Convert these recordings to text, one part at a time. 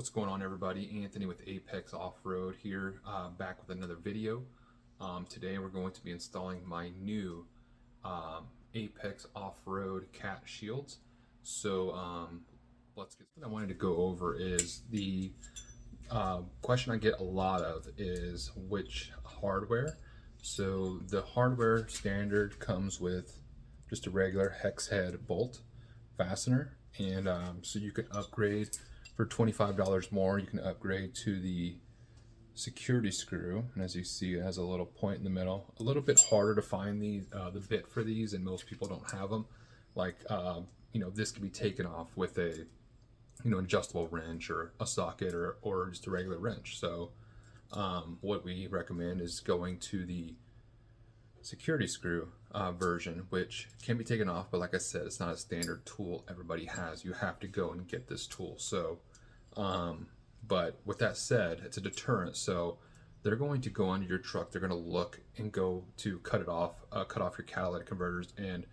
What's going on, everybody? Anthony with Apex Off-Road here, back with another video. Today we're going to be installing my new Apex Off-Road cat shields. So let's get. What I wanted to go over is the question I get a lot of is which hardware. So the hardware standard comes with just a regular hex head bolt fastener, and so you can upgrade. For $25 more, you can upgrade to the security screw, and as you see, it has a little point in the middle. A little bit harder to find the bit for these, and most people don't have them. Like this can be taken off with a adjustable wrench or a socket or just a regular wrench. So what we recommend is going to the security screw version, which can be taken off, but like I said, it's not a standard tool everybody has. You have to go and get this tool. So but with that said, it's a deterrent, so they're going to go under your truck, they're going to look and go to cut off your catalytic converters, and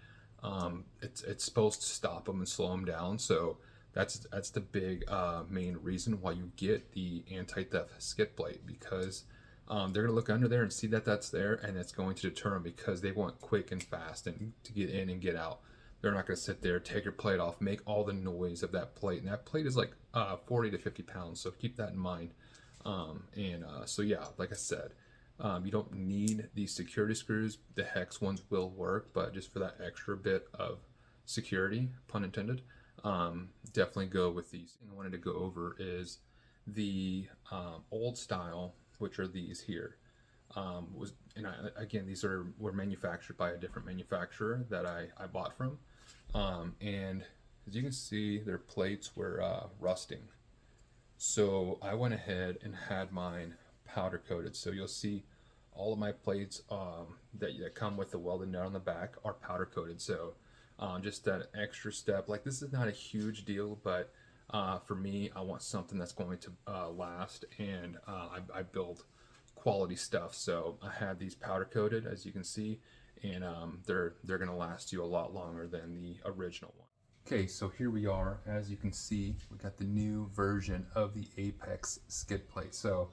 it's supposed to stop them and slow them down. So that's the big main reason why you get the anti-theft skid plate, because they're going to look under there and see that that's there, and it's going to deter them because they want quick and fast and to get in and get out. They're not going to sit there, take your plate off, make all the noise of that plate. And that plate is like 40 to 50 pounds, so keep that in mind. So yeah, like I said, you don't need these security screws. The hex ones will work, but just for that extra bit of security, pun intended, definitely go with these. And I wanted to go over is the old style, which are these here. Again, these were manufactured by a different manufacturer that I bought from, and as you can see, their plates were rusting. So I went ahead and had mine powder coated. So you'll see all of my plates that come with the welded nut on the back are powder coated. So just that extra step, like this is not a huge deal, but for me, I want something that's going to last, and I build quality stuff. So I had these powder coated, as you can see, and they're going to last you a lot longer than the original one. Okay, so here we are. As you can see, we got the new version of the Apex skid plate. So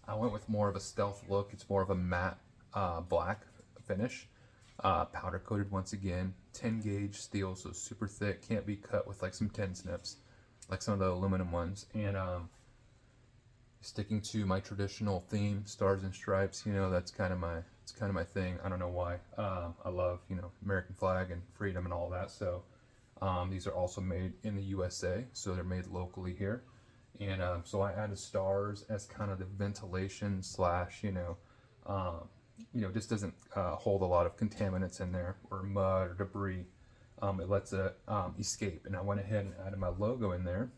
I went with more of a stealth look. It's more of a matte black finish, powder coated once again, 10 gauge steel, so super thick, can't be cut with like some 10 snips like some of the aluminum ones. And sticking to my traditional theme, stars and stripes, that's kind of my thing. I don't know why. I love, American flag and freedom and all that. So these are also made in the USA, so they're made locally here. And so I added stars as kind of the ventilation slash, just doesn't hold a lot of contaminants in there or mud or debris. It lets it escape. And I went ahead and added my logo in there,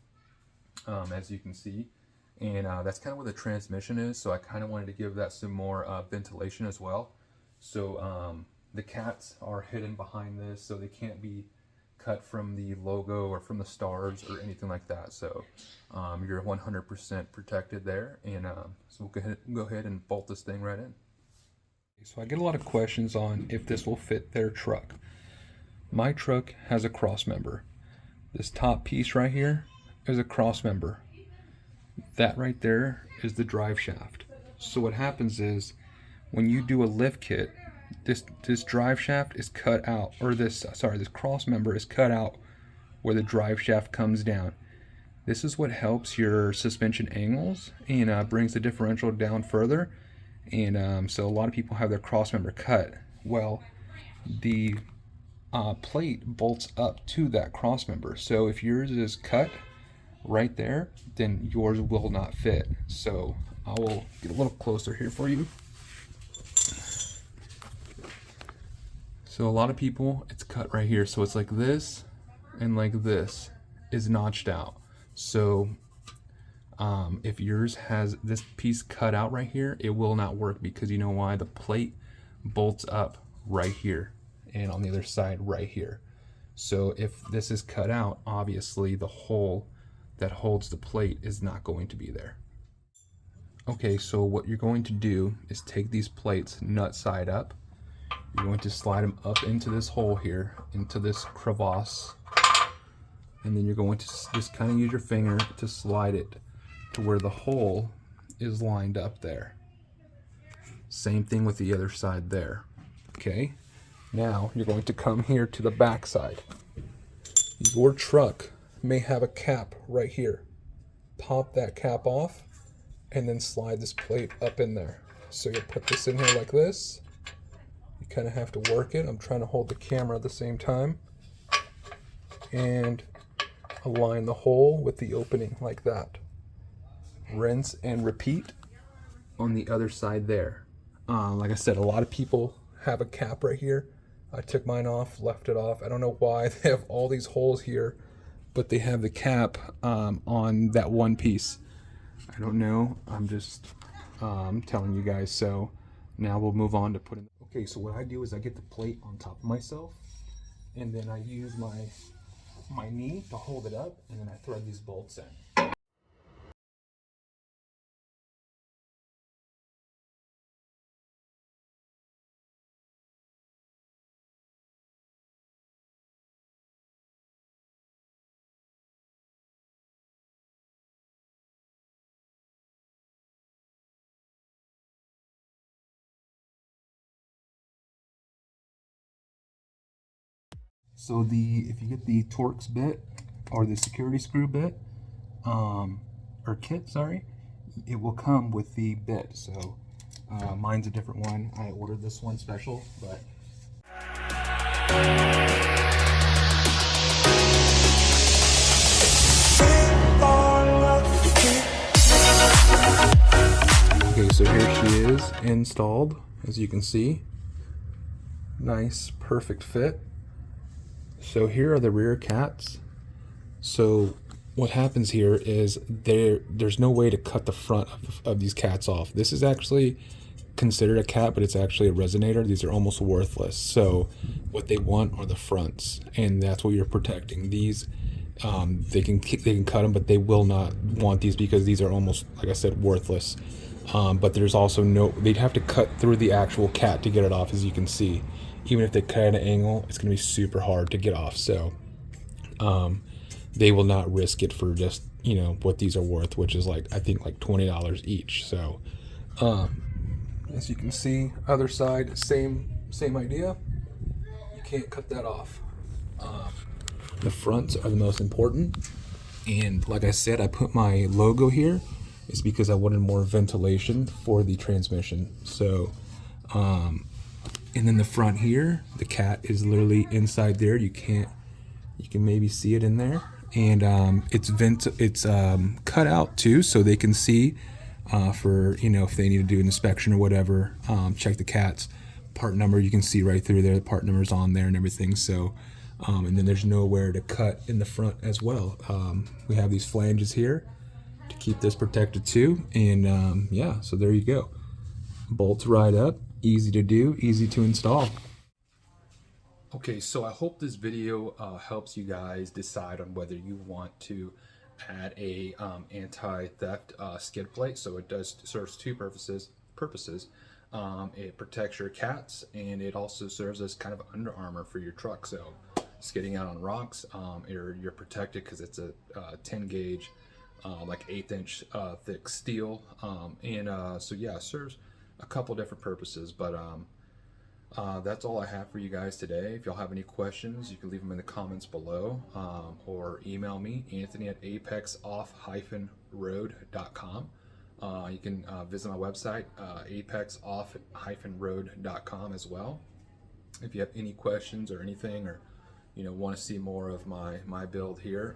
as you can see. And that's kind of where the transmission is, so I kind of wanted to give that some more ventilation as well. So the cats are hidden behind this, so they can't be cut from the logo or from the stars or anything like that. So you're 100% protected there, and so we'll go ahead and bolt this thing right in. So I get a lot of questions on if this will fit their truck. My truck has a cross member. This top piece right here is a cross member. That right there is the drive shaft. So what happens is when you do a lift kit, this drive shaft is cut out, or this cross member is cut out where the drive shaft comes down. This is what helps your suspension angles and brings the differential down further. And so a lot of people have their cross member cut. Well, the plate bolts up to that cross member. So if yours is cut right there, then yours will not fit. So I will get a little closer here for you. So a lot of people, it's cut right here. So it's like this and like this is notched out. So if yours has this piece cut out right here, it will not work, because you know why? The plate bolts up right here and on the other side right here. So if this is cut out, obviously the hole that holds the plate is not going to be there. Okay, so what you're going to do is take these plates nut side up. You're going to slide them up into this hole here, into this crevasse, and then you're going to just kind of use your finger to slide it to where the hole is lined up there. Same thing with the other side there. Okay, now you're going to come here to the back side. Your truck may have a cap right here. Pop that cap off and then slide this plate up in there. So you'll put this in here like this. You kind of have to work it. I'm trying to hold the camera at the same time. And align the hole with the opening like that. Rinse and repeat on the other side there. Like I said, a lot of people have a cap right here. I took mine off, left it off. I don't know why they have all these holes here, but they have the cap on that one piece. I don't know. I'm just telling you guys. So now we'll move on to putting. Okay, so what I do is I get the plate on top of myself, and then I use my knee to hold it up, and then I thread these bolts in. So if you get the Torx bit or the security screw bit, or kit, sorry, it will come with the bit. So mine's a different one. I ordered this one special, but. Okay, so here she is installed, as you can see. Nice, perfect fit. So here are the rear cats. So what happens here is there's no way to cut the front of these cats off. This is actually considered a cat, but it's actually a resonator. These are almost worthless. So what they want are the fronts, and that's what you're protecting. These they can cut them, but they will not want these because these are almost, like I said, worthless. But there's also they'd have to cut through the actual cat to get it off, as you can see. Even if they cut at an angle, it's going to be super hard to get off. So they will not risk it for just, what these are worth, which is I think $20 each. So as you can see, other side, same idea. You can't cut that off. The fronts are the most important. And like I said, I put my logo here. It's because I wanted more ventilation for the transmission. So and then the front here, the cat is literally inside there. You can maybe see it in there, and it's cut out too, so they can see for if they need to do an inspection or whatever. Check the cat's part number. You can see right through there. The part number's on there and everything. So and then there's nowhere to cut in the front as well. We have these flanges here to keep this protected too, and yeah. So there you go. Bolts right up. Easy to do, easy to install. Okay, so I hope this video helps you guys decide on whether you want to add a anti-theft skid plate. So it serves two purposes. It protects your cats, and it also serves as kind of Under Armour for your truck. So skidding out on rocks, you're protected because it's a 10 gauge, 1/8 inch thick steel, and so yeah, it serves a couple different purposes, but that's all I have for you guys today. If y'all have any questions, you can leave them in the comments below, or email me, Anthony at apexoff-road.com. You can visit my website, apexoff-road.com as well. If you have any questions or anything, or want to see more of my build here,